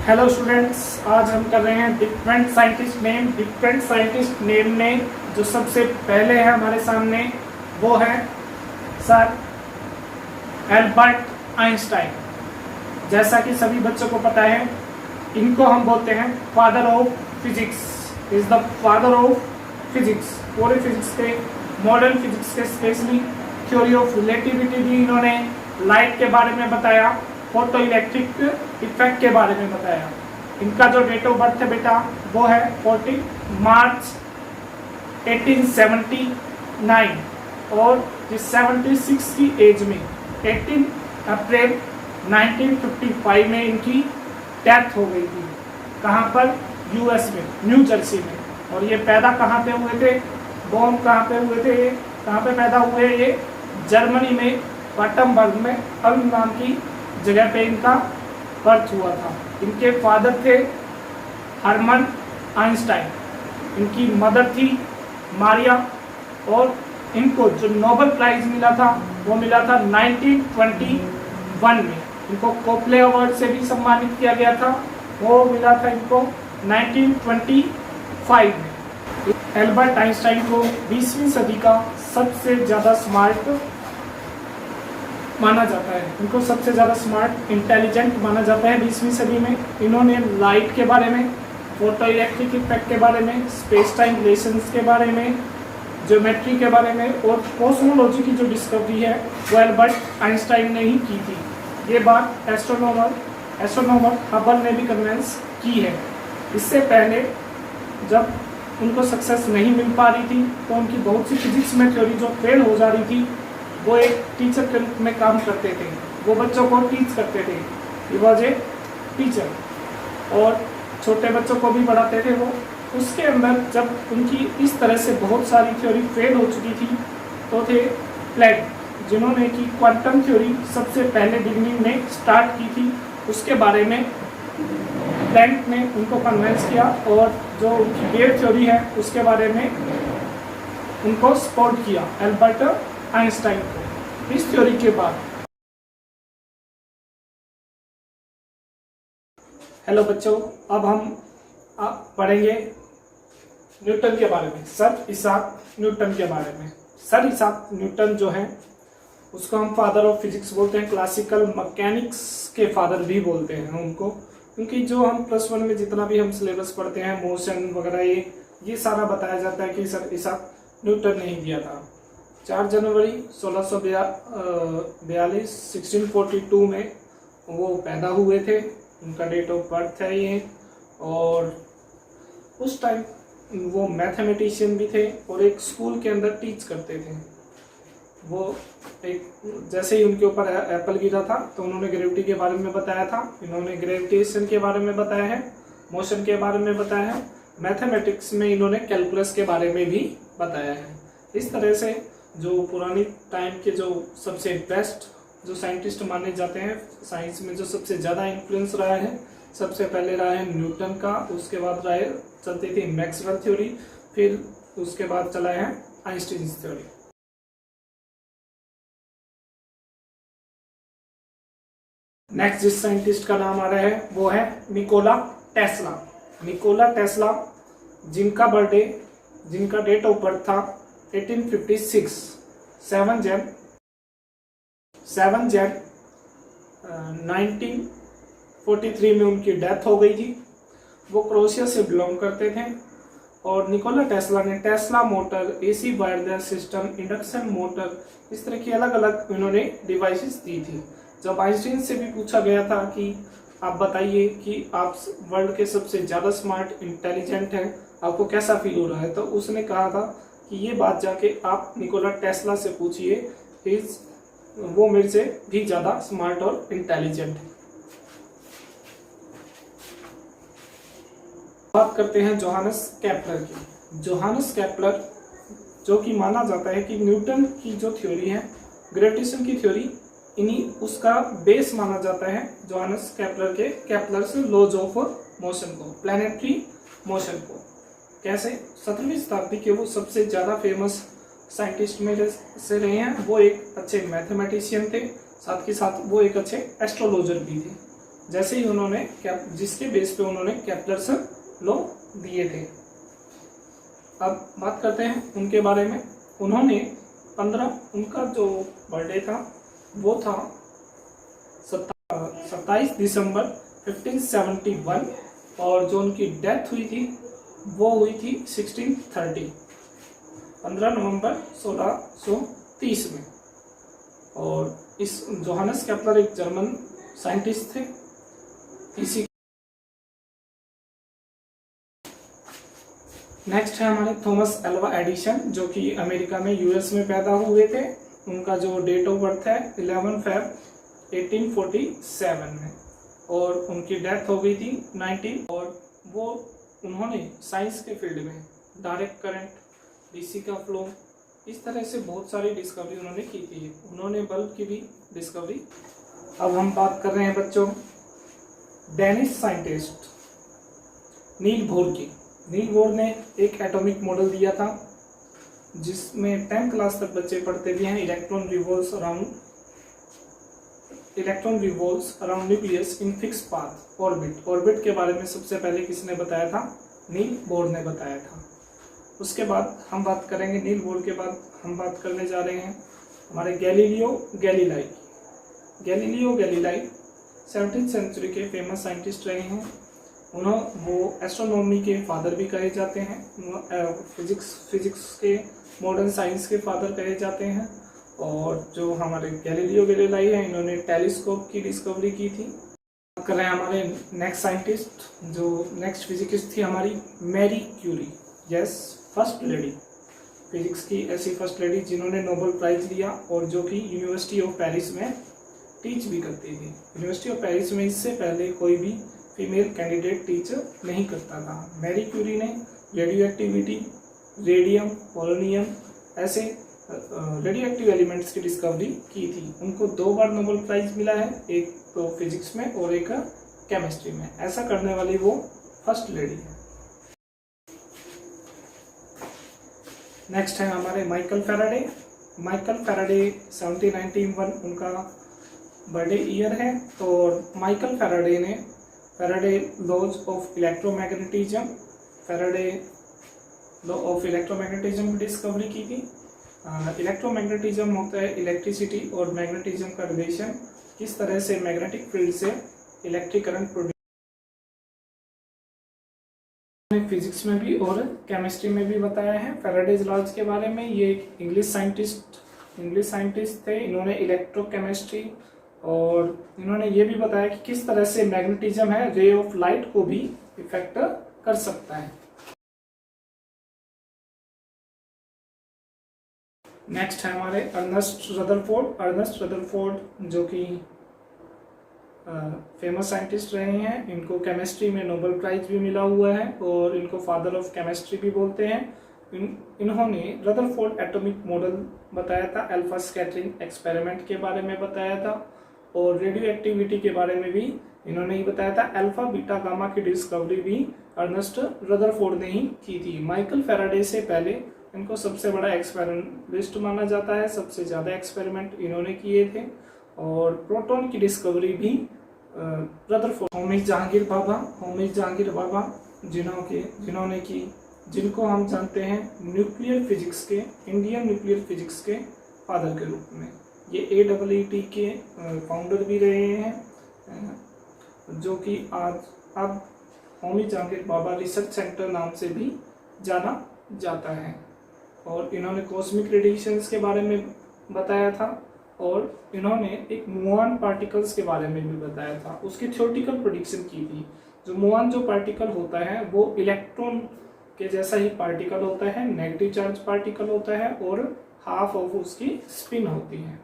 Hello students, आज हम कर रहे हैं different scientist name. Different scientist name में जो सबसे पहले है हमारे सामने वो है सर एल्बर्ट आइंस्टाइन। जैसा कि सभी बच्चों को पता है, इनको हम बोलते हैं father of physics. Is the father of physics. पूरे फिजिक्स के, मॉडर्न फिजिक्स के, स्पेशली थ्योरी ऑफ रिलेटिविटी भी इन्होंने, लाइट के बारे में बताया, फोटो इलेक्ट्रिक इफेक्ट के बारे में बताया। इनका जो डेट ऑफ बर्थ है बेटा वो है 14 मार्च 1879 और जिस 76 की एज में 18 अप्रैल 1955 में इनकी डेथ हो गई थी। कहाँ पर? यूएस में, न्यू जर्सी में। और ये पैदा कहाँ पे हुए थे? बॉर्न कहाँ पे हुए थे? कहाँ पे पैदा हुए? ये जर्मनी में वाटनबर्ग में अल्म नाम की जगह पे इनका बर्थ हुआ था। इनके फादर थे हर्मन आइंस्टाइन, इनकी मदर थी मारिया, और इनको जो नोबेल प्राइज मिला था वो मिला था 1921 में। इनको कोपले अवार्ड से भी सम्मानित किया गया था, वो मिला था इनको 1925 में। एल्बर्ट आइंस्टाइन को 20वीं सदी का सबसे ज़्यादा स्मार्ट माना जाता है। इनको सबसे ज़्यादा स्मार्ट, इंटेलिजेंट माना जाता है 20वीं सदी में। इन्होंने लाइट के बारे में, फोटो इलेक्ट्रिक इफेक्ट के बारे में, स्पेस टाइम रिलेशंस के बारे में, ज्योमेट्री के बारे में और कॉस्मोलॉजी की जो डिस्कवरी है वो एल्बर्ट आइंस्टाइन ने ही की थी। ये बात एस्ट्रोनॉमर हबल ने भी कन्विंस की है। इससे पहले जब उनको सक्सेस नहीं मिल पा रही थी तो उनकी बहुत सी फिजिक्स में थ्योरी जो फेल हो जा रही थी, वो एक टीचर के रूप में काम करते थे। वो बच्चों को टीच करते थे। ही वॉज ए टीचर और छोटे बच्चों को भी पढ़ाते थे वो। उसके अंदर जब उनकी इस तरह से बहुत सारी थ्योरी फेल हो चुकी थी तो थे प्लैंक, जिन्होंने की क्वांटम थ्योरी सबसे पहले बिगिनिंग में स्टार्ट की थी। उसके बारे में प्लैंक ने उनको कन्विंस किया और जो उनकी वेव थ्योरी है उसके बारे में उनको सपोर्ट किया एल्बर्ट आइंस्टाइन को। इस थ्योरी के बाद हेलो बच्चों, अब हम पढ़ेंगे न्यूटन के बारे में, सर इसाक न्यूटन के बारे में। सर इसाक न्यूटन जो है उसको हम फादर ऑफ फिजिक्स बोलते हैं। क्लासिकल मैकेनिक्स के फादर भी बोलते हैं उनको, क्योंकि जो हम +1 में जितना भी हम सिलेबस पढ़ते हैं, मोशन वगैरह, ये सारा बताया जाता है कि सर इसाक न्यूटन ने ही दिया था। 4 जनवरी 1642 1642 में वो पैदा हुए थे। उनका डेट ऑफ बर्थ है ये। और उस टाइम वो मैथमेटिशियन भी थे और एक स्कूल के अंदर टीच करते थे। वो एक, जैसे ही उनके ऊपर एप्पल गिरा था तो उन्होंने ग्रेविटी के बारे में बताया था। इन्होंने ग्रेविटेशन के बारे में बताया है, मोशन के बारे में बताया है, मैथमेटिक्स में इन्होंने कैलकुलस के बारे में भी बताया है। इस तरह से जो पुरानी टाइम के जो सबसे बेस्ट जो साइंटिस्ट माने जाते हैं, साइंस में जो सबसे ज़्यादा इन्फ्लुएंस रहा है, सबसे पहले रहा है न्यूटन का, उसके बाद चलती थी मैक्सवेल थ्योरी, फिर उसके बाद चला है आइंस्टीन थ्योरी। नेक्स्ट जिस साइंटिस्ट का नाम आ रहा है वो है निकोला टेस्ला। निकोला टेस्ला, जिनका डेट ऑफ बर्थ था 1856, 7 जन 1943 में उनकी डेथ हो गई थी। वो क्रोएशिया से बिलोंग करते थे। और निकोला टेस्ला ने Tesla motor, AC wireless system, induction motor, इस तरह की अलग अलग इन्होंने डिवाइसेस दी थी। जब आइंस्टीन से भी पूछा गया था कि आप बताइए कि आप वर्ल्ड के सबसे ज़्यादा स्मार्ट, इंटेलिजेंट हैं, आपको कैसा फील हो रहा है, तो उसने कहा था कि ये बात जाके आप निकोला टेस्ला से पूछिए, वो मेरे से भी ज़्यादा स्मार्ट और इंटेलिजेंट है। बात करते हैं जोहानस केपलर की। जोहानस केपलर, जो कि माना जाता है कि न्यूटन की जो थ्योरी है, ग्रेविटेशन की थ्योरी, उसका बेस माना जाता है जोहानस केपलर के केपलर्स लॉज ऑफ मोशन को, प्लैनेटरी मोशन को। कैसे? 17वीं शताब्दी के वो सबसे ज़्यादा फेमस साइंटिस्ट में से रहे हैं। वो एक अच्छे मैथमेटिशियन थे, साथ के साथ वो एक अच्छे एस्ट्रोलॉजर भी थे। जैसे ही उन्होंने जिसके बेस पे उन्होंने केपलर्स लॉ दिए थे। अब बात करते हैं उनके बारे में। उन्होंने उनका जो बर्थडे था वो था 27 दिसंबर 1571 और जो उनकी डेथ हुई थी वो हुई थी 1630 15 नवंबर 1630 में। और इस जोहानस केपलर एक जर्मन साइंटिस्ट थे। इसी नेक्स्ट है हमारे थॉमस एल्वा एडिसन, जो कि अमेरिका में यूएस में पैदा हुए थे। उनका जो डेट ऑफ बर्थ है 11 फरवरी 1847 में और उनकी डेथ हो गई थी 19। और वो उन्होंने साइंस के फील्ड में डायरेक्ट करंट, डीसी का फ्लो, इस तरह से बहुत सारी डिस्कवरी उन्होंने की थी। उन्होंने बल्ब की भी डिस्कवरी। अब हम बात कर रहे हैं बच्चों डेनिश साइंटिस्ट नील बोर की। नील बोर ने एक एटॉमिक मॉडल दिया था जिसमें 10th क्लास तक बच्चे पढ़ते भी हैं। Electron revolves around nucleus in fix path orbit. Orbit के बारे में सबसे पहले किसने बताया था? नील बोर ने बताया था। उसके बाद हम बात करेंगे, नील बोर के बाद हम बात करने जा रहे हैं हमारे गैलीलियो गैलीलाई 17th सेंचुरी के फेमस साइंटिस्ट रहे हैं। वो एस्ट्रोनॉमी के फादर भी कहे जाते हैं, फिजिक्स के मॉडर्न साइंस के फादर कहे जाते हैं। और जो हमारे गैलीलियो गैलीलाई है, इन्होंने टेलीस्कोप की डिस्कवरी की थी। बात कर रहे हैं हमारे नेक्स्ट साइंटिस्ट, जो नेक्स्ट फिजिकिस्ट थी हमारी Marie Curie. Yes, first lady, physics की ऐसी फर्स्ट लेडी जिन्होंने नोबेल प्राइज लिया और जो कि यूनिवर्सिटी ऑफ पेरिस में टीच भी करती थी। यूनिवर्सिटी ऑफ पेरिस में इससे पहले कोई भी फीमेल कैंडिडेट टीच नहीं करता था। मैरी क्यूरी ने रेडियो एक्टिविटी, रेडियम, पोलोनियम ऐसे रेडियो एक्टिव एलिमेंट्स की डिस्कवरी की थी। उनको 2 बार नोबेल प्राइज मिला है, एक तो फिजिक्स में और एक केमिस्ट्री में। ऐसा करने वाली वो फर्स्ट लेडी है। नेक्स्ट है हमारे माइकल फैराडे 1791 उनका बर्थडे ईयर है। और माइकल फैराडे ने फैराडे लॉज ऑफ इलेक्ट्रोमैग्नेटिज्म की डिस्कवरी की थी। इलेक्ट्रोमैग्नेटिज्म होता है इलेक्ट्रिसिटी और मैग्नेटिज्म का रिलेशन, किस तरह से मैग्नेटिक फील्ड से इलेक्ट्रिक करंट प्रोड्यूस। फिजिक्स में भी और केमिस्ट्री में भी बताया है फैराडेज लॉज के बारे में। ये एक इंग्लिश साइंटिस्ट थे। इन्होंने इलेक्ट्रोकेमिस्ट्री और इन्होंने ये भी बताया कि किस तरह से मैग्नेटिज्म है रे ऑफ लाइट को भी इफेक्ट कर सकता है। नेक्स्ट है हमारे अर्नेस्ट रदरफोर्ड जो कि फेमस साइंटिस्ट रहे हैं। इनको केमिस्ट्री में नोबेल प्राइज भी मिला हुआ है और इनको फादर ऑफ केमिस्ट्री भी बोलते हैं। इन्होंने रदरफोर्ड एटॉमिक मॉडल बताया था, अल्फा स्कैटरिंग एक्सपेरिमेंट के बारे में बताया था और रेडियो एक्टिविटी के बारे में भी इन्होंने ही बताया था। अल्फा बीटा गामा की डिस्कवरी भी अर्नेस्ट रदरफोर्ड ने ही की थी। माइकल फैराडे से पहले इनको सबसे बड़ा एक्सपेरिमेंटलिस्ट माना जाता है, सबसे ज़्यादा एक्सपेरिमेंट इन्होंने किए थे। और प्रोटॉन की डिस्कवरी भी रदरफोर्ड। होमिज जहांगीर बाबा जिनको हम जानते हैं इंडियन न्यूक्लियर फिजिक्स के फादर के रूप में। ये AEET के फाउंडर भी रहे हैं, जो कि अब होमी जहांगीर बाबा रिसर्च सेंटर नाम से भी जाना जाता है। और इन्होंने कॉस्मिक रेडिएशंस के बारे में बताया था और इन्होंने एक मुऑन पार्टिकल्स के बारे में भी बताया था, उसकी थ्योरेटिकल प्रेडिक्शन की थी। जो मुऑन जो पार्टिकल होता है वो इलेक्ट्रॉन के जैसा ही पार्टिकल होता है, नेगेटिव चार्ज पार्टिकल होता है और हाफ ऑफ उसकी स्पिन होती है।